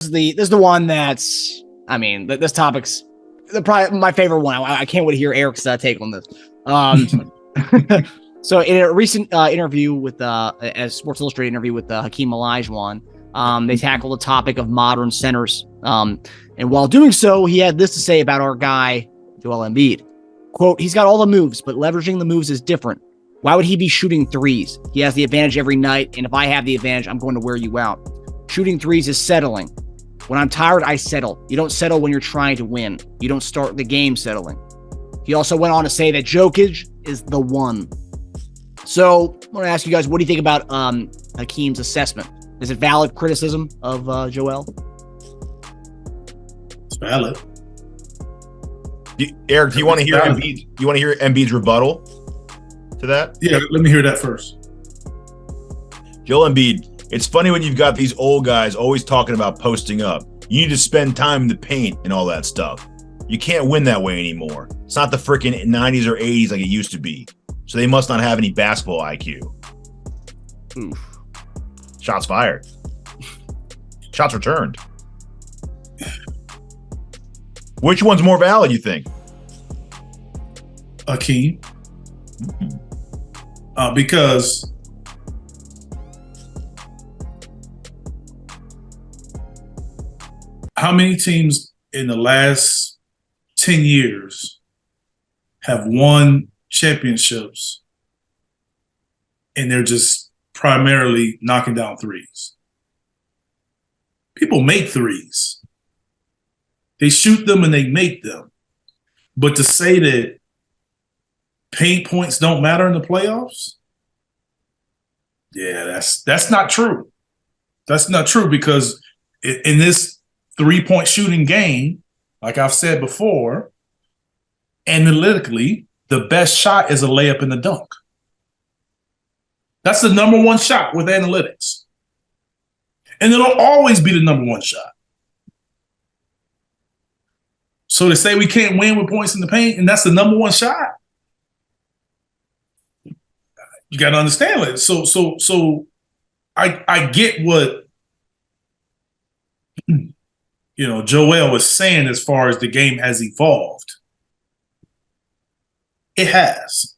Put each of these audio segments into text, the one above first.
This is the one that's, I mean, this topic's probably my favorite one. I can't wait to hear Eric's take on this. So in a recent interview with a Sports Illustrated interview with Hakeem Olajuwon, they tackled the topic of modern centers. And while doing so, he had this to say about our guy, Joel Embiid. Quote, he's got all the moves, but leveraging the moves is different. Why would he be shooting threes? He has the advantage every night, and if I have the advantage, I'm going to wear you out. Shooting threes is settling. When I'm tired, I settle. You don't settle when you're trying to win. You don't start the game settling. He also went on to say that Jokic is the one. So I want to ask you guys, what do you think about Hakeem's assessment? Is it valid criticism of Joel? It's valid. Eric, do you want to hear Embiid? You want to hear Embiid's rebuttal to that? Yeah, let me hear that first. Joel Embiid. It's funny when you've got these old guys always talking about posting up. You need to spend time in the paint and all that stuff. You can't win that way anymore. It's not the freaking 90s or 80s like it used to be. So they must not have any basketball IQ. Oof. Shots fired. Shots returned. Which one's more valid, you think? Hakeem. Because how many teams in the last 10 years have won championships and they're just primarily knocking down threes? People make threes. They shoot them and they make them. But to say that paint points don't matter in the playoffs, yeah, that's not true. That's not true, because in this three-point shooting game, like I've said before, analytically, the best shot is a layup and a dunk. That's the number one shot with analytics. And it'll always be the number one shot. So to say we can't win with points in the paint and that's the number one shot, you got to understand it. So I get what Joel was saying as far as the game has evolved. It has.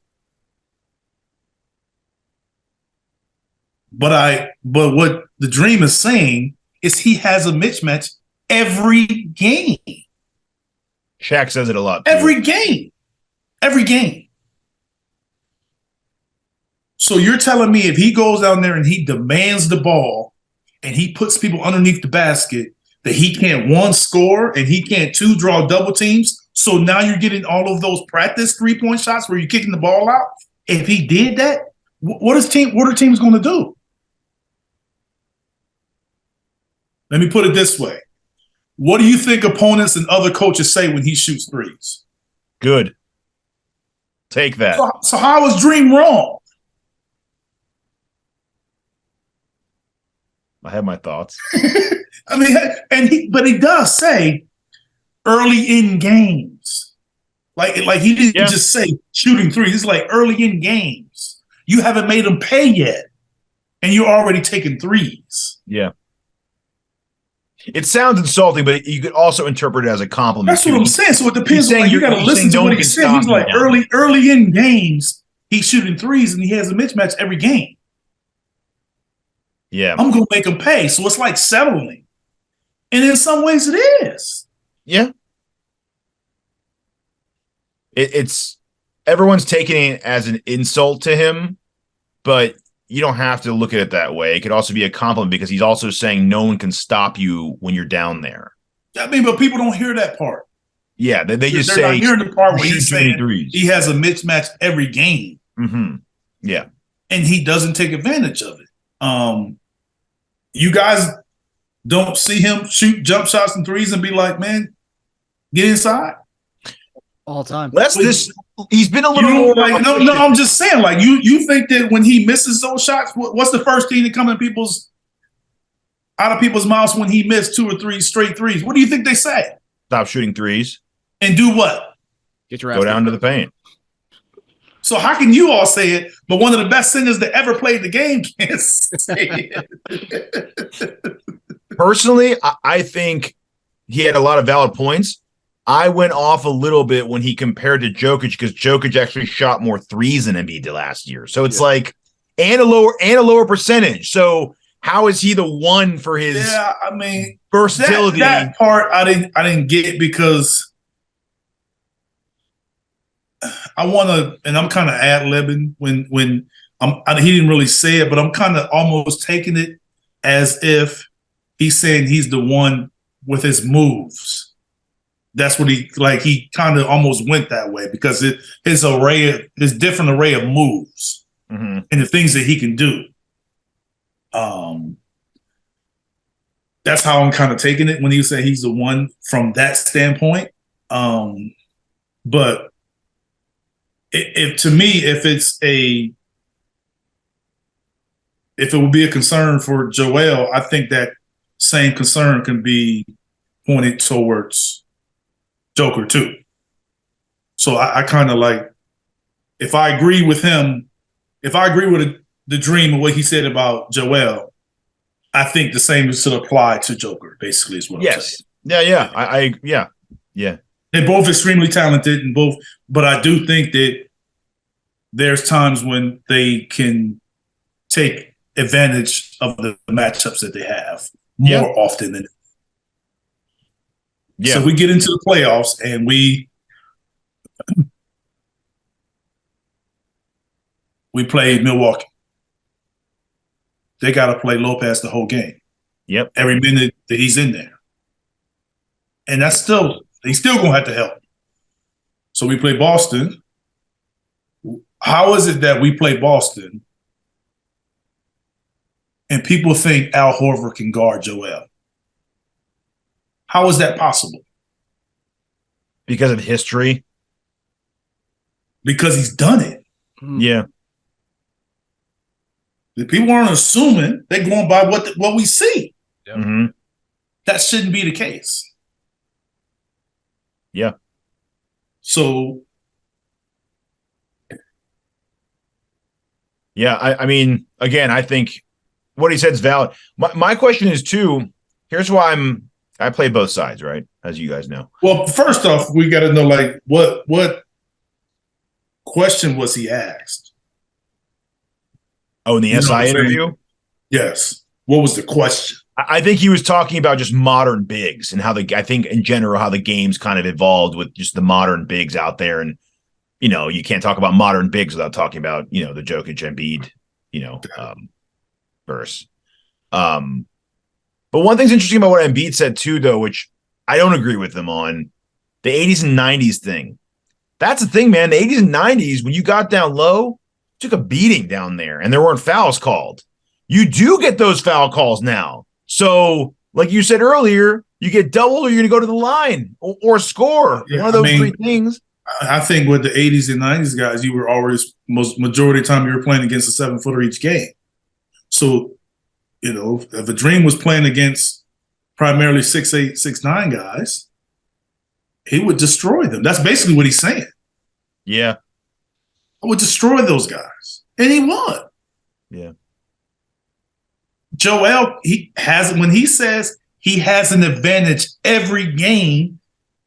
But what the Dream is saying is he has a mismatch every game. Shaq says it a lot, too. Every game. Every game. So you're telling me if he goes down there and he demands the ball and he puts people underneath the basket, that he can't, one, score, and he can't, two, draw double teams? So now you're getting all of those practice three-point shots where you're kicking the ball out? If he did that, what are teams going to do? Let me put it this way. What do you think opponents and other coaches say when he shoots threes? Good. Take that. So how is Dream wrong? I have my thoughts. I mean, but he does say early in games. Like he didn't just say shooting threes. It's like early in games. You haven't made them pay yet, and you're already taking threes. Yeah. It sounds insulting, but you could also interpret it as a compliment. That's what I'm saying. So it depends on, like, you got to listen to what he said. He's like early in games, he's shooting threes, and he has a mismatch every game. Yeah. I'm going to make him pay. So it's like settling. And in some ways it is. Yeah. It's everyone's taking it as an insult to him, but you don't have to look at it that way. It could also be a compliment because he's also saying no one can stop you when you're down there. I mean, but people don't hear that part. Yeah, they just They're say not hearing the part where he's saying threes. He has a mismatch every game. Mm-hmm. Yeah. And he doesn't take advantage of it. You guys don't see him shoot jump shots and threes and be like, man, get inside. All the time. He's been a little more like, no, I'm just saying, like, you think that when he misses those shots, what's the first thing that comes out of people's mouths when he missed 2 or 3 straight threes? What do you think they say? Stop shooting threes. And do what? Go down to the paint. So how can you all say it, but one of the best singers that ever played the game can't say it? Personally, I think he had a lot of valid points. I went off a little bit when he compared to Jokic because Jokic actually shot more threes than Embiid did last year. So it's like and a lower percentage. So how is he the one for his versatility? That part I didn't get because I want to, and I'm kind of ad-libbing when he didn't really say it, but I'm kind of almost taking it as if he's saying he's the one with his moves. That's what he kind of almost went that way because his different array of moves and the things that he can do. That's how I'm kind of taking it when you say he's the one from that standpoint. But to me, if it would be a concern for Joel, I think that same concern can be pointed towards Joker too. So I kind of like, if I agree with him, if I agree with the dream and what he said about Joel, I think the same should apply to Joker, basically is what I'm saying. Yeah. They're both extremely talented but I do think that there's times when they can take advantage of the matchups that they have more often than. Yeah. So we get into the playoffs and we play Milwaukee. They got to play Lopez the whole game. Yep. Every minute that he's in there. And he's still going to have to help. So we play Boston. How is it that we play Boston and people think Al Horford can guard Joel? How is that possible? Because of history? Because he's done it. Yeah. The people aren't assuming. They're going by what we see. Yep. Mm-hmm. That shouldn't be the case. Yeah. So. Yeah, I mean, again, I think what he said is valid. My question is, too, here's why I play both sides, right? As you guys know. Well, first off, we got to know, like, what question was he asked? Oh, in the SI interview? Yes. What was the question? I think he was talking about just modern bigs and I think in general how the game's kind of evolved with just the modern bigs out there. And, you can't talk about modern bigs without talking about, the Jokic Embiid, verse. But one thing's interesting about what Embiid said too, though, which I don't agree with him on, the 80s and 90s thing. That's the thing, man. The 80s and 90s, when you got down low, took a beating down there, and there weren't fouls called. You do get those foul calls now. So, like you said earlier, you get doubled or you're going to go to the line or score. One of those three things. I think with the 80s and 90s guys, you were always, majority of the time you were playing against a 7-footer each game. So, if a Dream was playing against primarily 6'8", 6'9" guys, he would destroy them. That's basically what he's saying. Yeah. I would destroy those guys. And he won. Yeah. Joel, when he says he has an advantage every game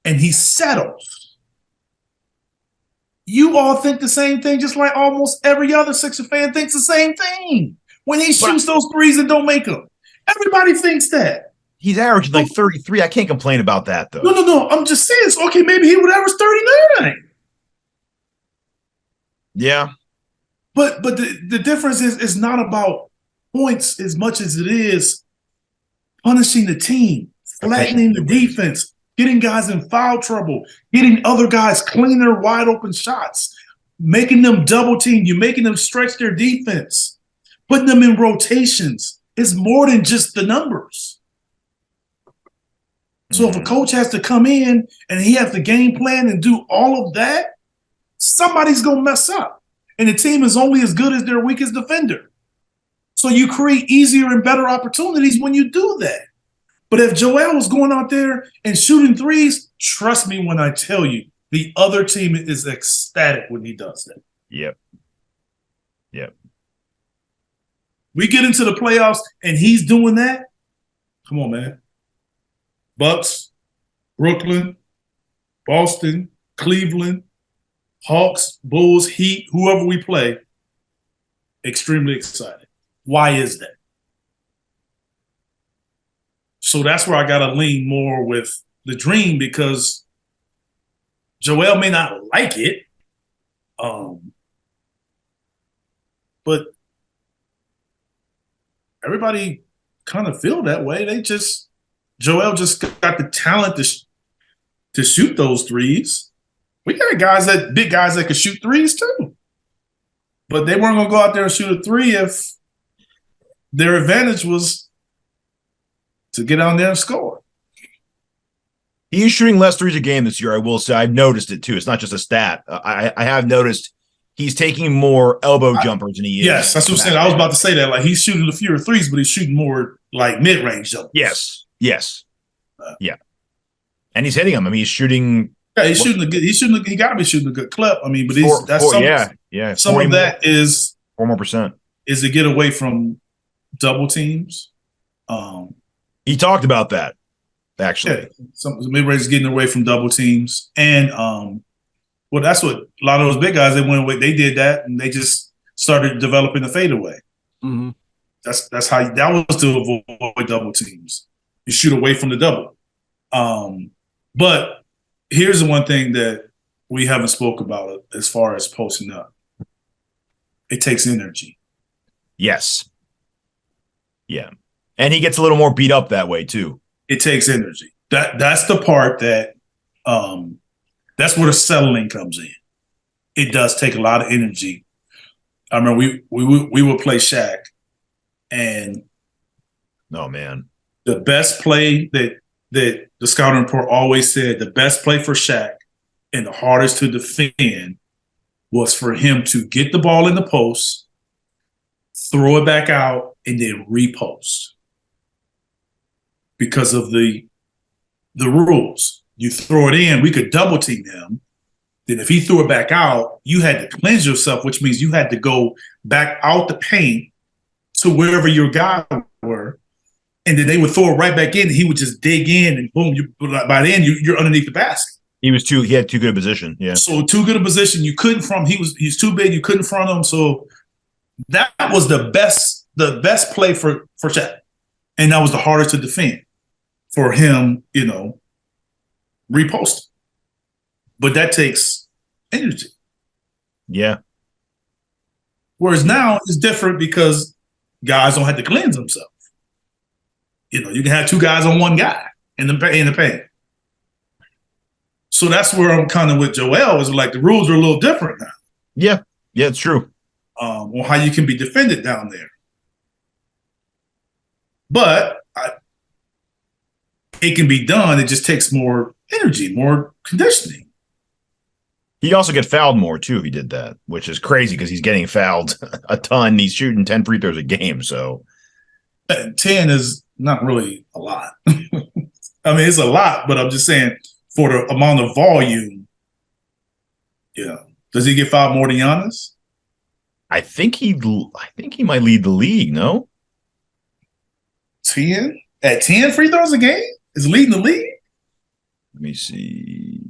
and he settles, you all think the same thing, just like almost every other Sixer fan thinks the same thing. When he shoots those threes and don't make them. Everybody thinks that. He's averaging like 33. I can't complain about that, though. No. I'm just saying, okay, maybe he would average 39. Yeah. But the difference is it's not about points as much as it is punishing the team, flattening the defense, getting guys in foul trouble, getting other guys cleaner, wide open shots, making them double team, you're making them stretch their defense, putting them in rotations. It's more than just the numbers. So if a coach has to come in and he has to game plan and do all of that, somebody's going to mess up. And the team is only as good as their weakest defender. So you create easier and better opportunities when you do that. But if Joel was going out there and shooting threes, trust me when I tell you, the other team is ecstatic when he does that. Yep. We get into the playoffs and he's doing that, Come on, man. Bucks, Brooklyn, Boston, Cleveland, Hawks, Bulls, Heat, whoever we play, extremely excited. Why is that? So that's where I got to lean more with the dream, because Joel may not like it, but everybody kind of feel that way. Joel just got the talent to shoot those threes. We got big guys that could shoot threes too. But they weren't going to go out there and shoot a three if their advantage was to get on there and score. He's shooting less threes a game this year, I will say. I've noticed it too. It's not just a stat. I have noticed he's taking more elbow jumpers than he is. Yes, that's what I'm saying. I was about to say that. Like, he's shooting a fewer threes, but he's shooting more like mid-range jumpers. Yes. Yeah. And he's hitting them. I mean, he's shooting. Yeah, he's shooting a good. He got to be shooting a good clip. I mean, but some of that is 4 more percent. Is to get away from double teams. He talked about that, actually. Yeah, some mid-range is getting away from double teams, and well, that's what a lot of those big guys, they went away. They did that, and they just started developing the fadeaway. Mm-hmm. That's how that was to avoid double teams. You shoot away from the double. But here's the one thing that we haven't spoke about as far as posting up. It takes energy. Yes. Yeah. And he gets a little more beat up that way too. It takes energy. That's the part that that's where the settling comes in. It does take a lot of energy. I remember we would play Shaq, and oh man, the best play that the scouting report always said, the best play for Shaq and the hardest to defend was for him to get the ball in the post, throw it back out, and then repost. Because of the rules. You throw it in, we could double team him. Then if he threw it back out, you had to cleanse yourself, which means you had to go back out the paint to wherever your guys were. And then they would throw it right back in, and he would just dig in, and boom, by then you're underneath the basket. He had too good a position. Yeah. So too good a position. You couldn't front him. He's too big, you couldn't front him. So that was the best play for Shaq. And that was the hardest to defend for him, repost. But that takes energy. Yeah. Whereas now it's different because guys don't have to cleanse themselves. You can have two guys on one guy in the paint. So that's where I'm kind of with Joel, is like the rules are a little different now. Yeah. Yeah, it's true. On how you can be defended down there. But it can be done. It just takes more energy, more conditioning. He'd also get fouled more, too, if he did that, which is crazy because he's getting fouled a ton. He's shooting 10 free throws a game, so. 10 is not really a lot. I mean, it's a lot, but I'm just saying for the amount of volume, yeah. Does he get fouled more than Giannis? I think he might lead the league, no? 10? At 10 free throws a game? Is leading the league? Let me see.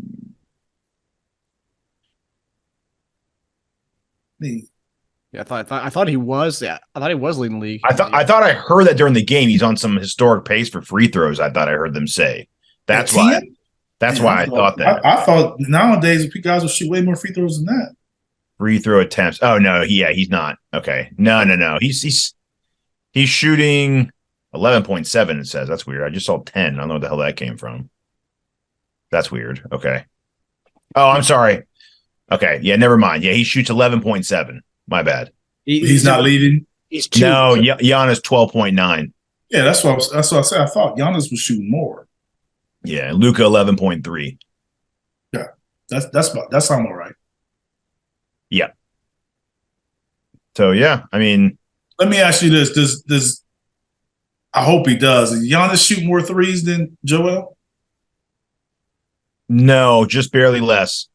Yeah, I thought he was. Yeah, I thought he was leading the league. I thought I heard that during the game. He's on some historic pace for free throws. I thought I heard them say. That's why. That's why I thought that. I thought nowadays guys will shoot way more free throws than that. Free throw attempts. Oh no, he's not. Okay, no. He's shooting 11.7. It says that's weird. I just saw 10. I don't know where the hell that came from. That's weird. Okay. Oh, I'm sorry. Okay, yeah, never mind. Yeah, he shoots 11.7. My bad. He's not leading. He's two. No, Giannis 12.9. Yeah, that's what I said. I thought Giannis was shooting more. Yeah, Luka 11.3. Yeah, that sounds all right. Yeah. So yeah, I mean, let me ask you this: Does I hope he does. Does Giannis shoot more threes than Joel? No, just barely less.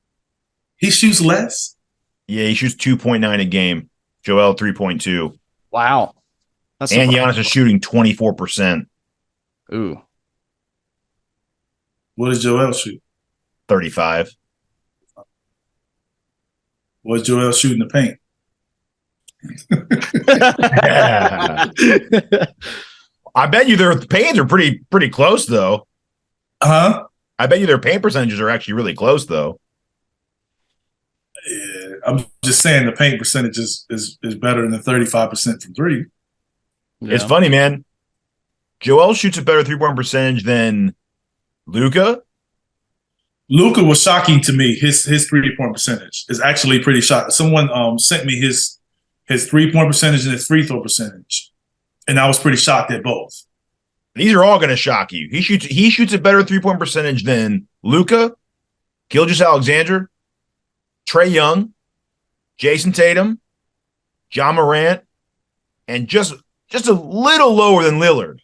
He shoots less? Yeah, he shoots 2.9 a game. Joel 3.2. Wow. And Giannis is shooting 24%. Ooh. What does Joel shoot? 35. What does Joel shoot in the paint? I bet you their paints are pretty close though. Huh? I bet you their paint percentages are actually really close though. Yeah, I'm just saying the paint percentage is better than the 35% from three. Yeah. It's funny, man. Joel shoots a better 3-point percentage than Luka. Luka was shocking to me. His 3-point percentage is actually pretty shocking. Someone sent me his 3-point percentage and his free throw percentage, and I was pretty shocked at both. These are all going to shock you. He shoots a better 3-point percentage than Luka, Gilgeous-Alexander, Trae Young, Jason Tatum, Ja Morant, and just a little lower than Lillard.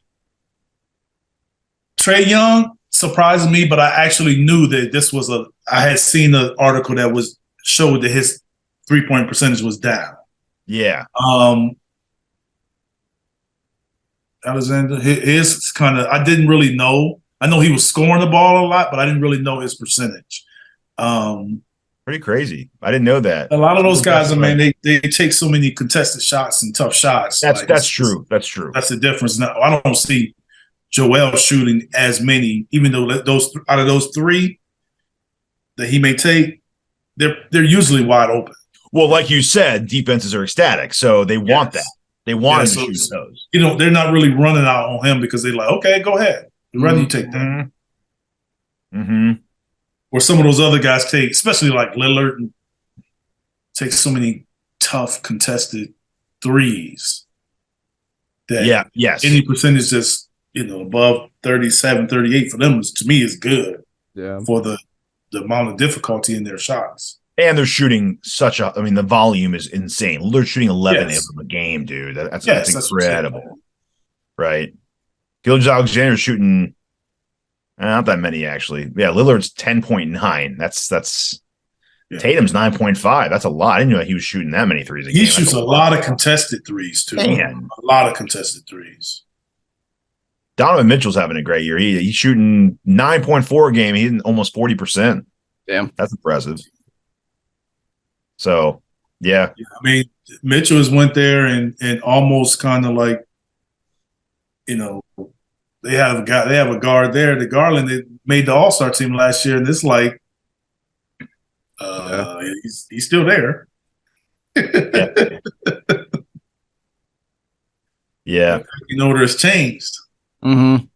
Trae Young surprised me, but I actually knew that this was I had seen an article that showed that his 3-point percentage was down. Yeah. Alexander, his kind of, I didn't really know. I know he was scoring the ball a lot, but I didn't really know his percentage. Pretty crazy. I didn't know that. A lot of those guys, man, they take so many contested shots and tough shots. That's true. That's true. That's the difference. Now, I don't see Joel shooting as many, even though out of those three that he may take, they're usually wide open. Well, like you said, defenses are ecstatic, so they want that. They want him to shoot those. You know, they're not really running out on him because they're like, okay, go ahead. I'd rather you take that. Mm-hmm. Or some of those other guys take, especially like Lillard, and take so many tough contested threes that any percentage that's, above 37, 38 for them to me is good for the amount of difficulty in their shots. And they're shooting the volume is insane. They're shooting 11 of them a game, dude. That's incredible. Right. Gilgeous-Alexander's shooting not that many, actually. Yeah, Lillard's 10.9. That's Tatum's 9.5. That's a lot. I didn't know he was shooting that many threes a game. He shoots a lot of contested threes, too. Man. A lot of contested threes. Donovan Mitchell's having a great year. He's shooting 9.4 a game. He's almost 40%. Damn. That's impressive. So, yeah. I mean, Mitchell has went there and almost kind of like, they have a guard there. The Garland that made the All-Star team last year, and it's like he's still there. Yeah. There's changed. Mm-hmm.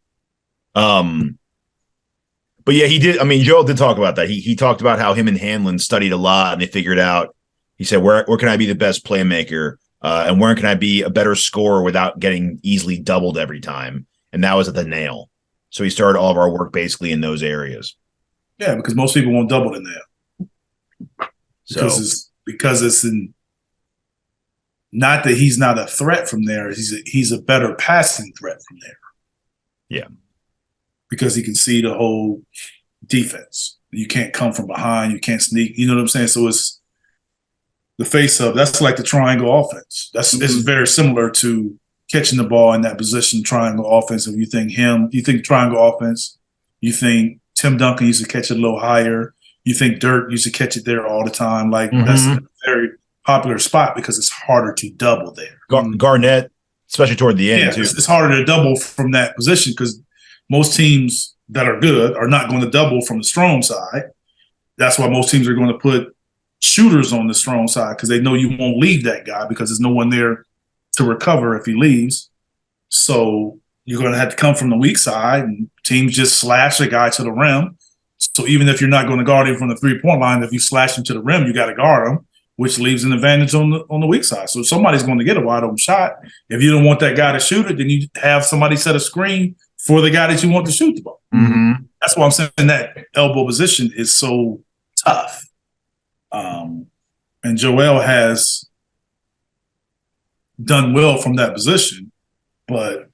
But yeah, he did. I mean, Joel did talk about that. He talked about how him and Hanlon studied a lot, and they figured out. He said, "Where can I be the best playmaker, and where can I be a better scorer without getting easily doubled every time?" And that was at the nail. So he started all of our work basically in those areas. Yeah, because most people won't double the nail. Because it's in. Not that he's not a threat from there. He's a better passing threat from there. Yeah. Because he can see the whole defense. You can't come from behind. You can't sneak. You know what I'm saying? So it's the face-up. That's like the triangle offense. It's very similar to catching the ball in that position, triangle offense. If you think triangle offense, you think Tim Duncan used to catch it a little higher. You think Dirk used to catch it there all the time. Like that's a very popular spot because it's harder to double there. Garnett, especially toward the end, too. It's harder to double from that position because most teams that are good are not going to double from the strong side. That's why most teams are going to put shooters on the strong side because they know you won't leave that guy because there's no one there to recover if he leaves. So you're going to have to come from the weak side, and teams just slash the guy to the rim. So even if you're not going to guard him from the three-point line, if you slash him to the rim, you got to guard him, which leaves an advantage on the weak side. So somebody's going to get a wide open shot. If you don't want that guy to shoot it, then you have somebody set a screen for the guy that you want to shoot the ball. Mm-hmm. That's why I'm saying that elbow position is so tough. And Joel has done well from that position, but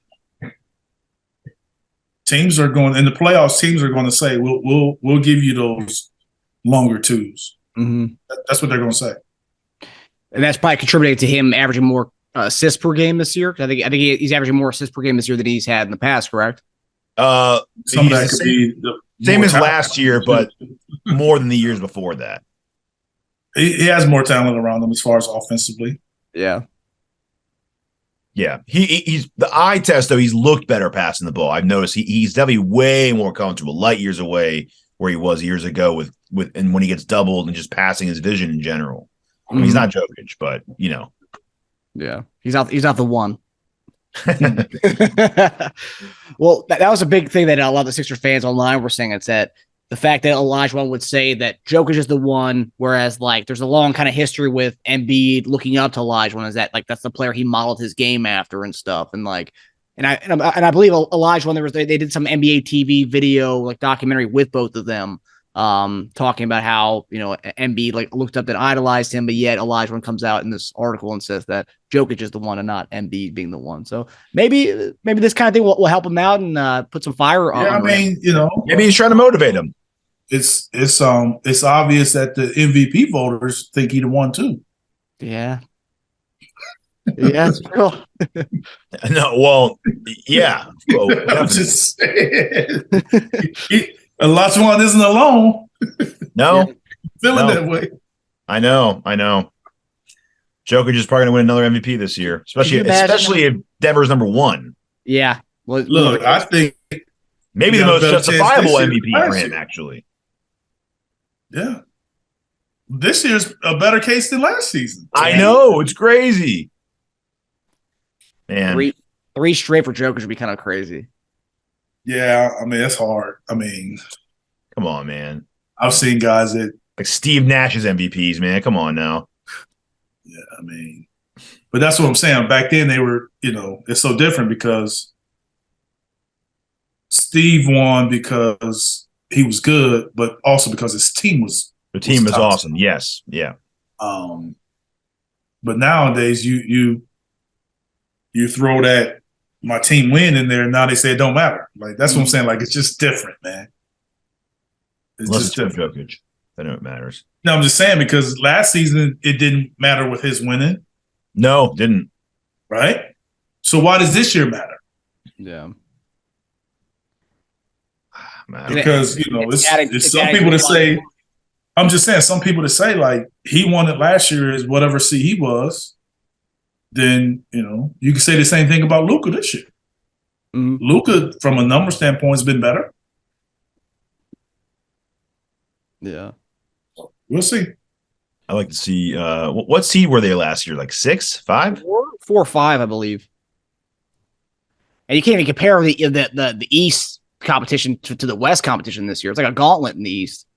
teams are going in the playoffs. Teams are going to say, "We'll give you those longer twos." Mm-hmm. That's what they're going to say, and that's probably contributing to him averaging more assists per game this year. I think he's averaging more assists per game this year than he's had in the past. Correct? Some of that could be the same as talent. last year, but more than the years before that. He has more talent around him as far as offensively. Yeah. Yeah, he's the eye test though. He's looked better passing the ball. I've noticed he's definitely way more comfortable, light years away where he was years ago with and when he gets doubled and just passing his vision in general. I mean, he's not Jokic, but yeah, he's not the one. Well, that was a big thing that a lot of the Sixers fans online were saying. It's that the fact that Olajuwon would say that Jokic is the one, whereas like there's a long kind of history with Embiid looking up to Olajuwon, is that like that's the player he modeled his game after and stuff, and like, and I believe Olajuwon they did some NBA TV video like documentary with both of them, talking about how Embiid like looked up and idolized him, but yet Olajuwon comes out in this article and says that Jokic is the one and not Embiid being the one. So maybe this kind of thing will help him out and put some fire on. Yeah, I mean, maybe he's trying to motivate him. It's obvious that the MVP voters think he the one too. Yeah. Yeah, it's true. No, well, yeah. Well, I'm just saying. Olajuwon isn't alone. No. Feeling that way. I know. Jokic is probably going to win another MVP this year, especially if Denver's number one. Yeah. Well, look, I think maybe the most justifiable MVP for him, actually. Yeah. This year's a better case than last season. I know. It's crazy. Man. Three straight for Jokic would be kind of crazy. Yeah, I mean, it's hard. I mean, come on, man. I've seen guys that like Steve Nash's MVPs, man. Come on now. Yeah, I mean, but that's what I'm saying. Back then they were, it's so different because Steve won because he was good, but also because his team was awesome. Yes. Yeah. But nowadays you throw that my team win in there, and now they say it don't matter. Like that's what I'm saying. Like it's just different, man. It's Unless just different. Jokic, then it matters. No, I'm just saying because last season it didn't matter with his winning. No, didn't. Right? So why does this year matter? Yeah. Because it's some people that say, I'm just saying, some people that say like he won it last year is whatever seed he was. Then you can say the same thing about Luka this year. Mm-hmm. Luka, from a number standpoint, has been better. Yeah, we'll see. I like to see what seed were they last year? Like 6, 5, 4 or 5, I believe. And you can't even compare the East competition to the West competition this year. It's like a gauntlet in the East.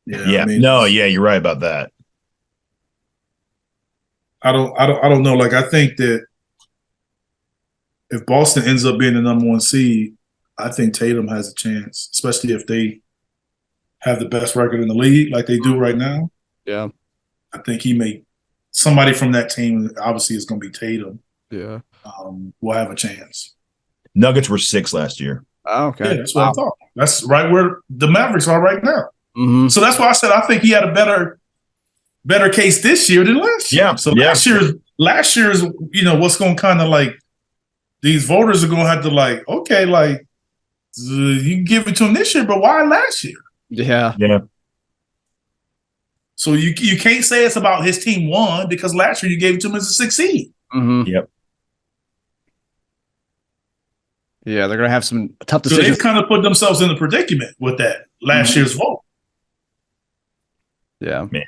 Yeah. You're right about that. I don't know. Like I think that if Boston ends up being the number 1 seed, I think Tatum has a chance, especially if they have the best record in the league like they do right now. Yeah. I think somebody from that team, obviously it's going to be Tatum. Yeah. Will have a chance. Nuggets were 6 last year. Oh, okay. Yeah, that's what I thought. That's right where the Mavericks are right now. Mm-hmm. So that's why I said I think he had a better case this year than last year. Yeah. So last year's, what's going to kind of like these voters are going to have to like, okay, like you can give it to him this year, but why last year? Yeah. Yeah. So you can't say it's about his team won because last year you gave it to him as a 6 seed. Mm-hmm. Yep. Yeah, they're going to have some tough decisions. So they've kind of put themselves in a predicament with that last year's vote. Yeah. Man,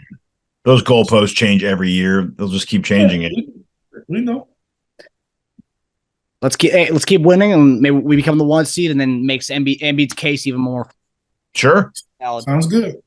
those goalposts change every year. They'll just keep changing it. We know. Let's keep winning, and maybe we become the 1 seed, and then makes Embiid's case even more. Sure. Valid. Sounds good.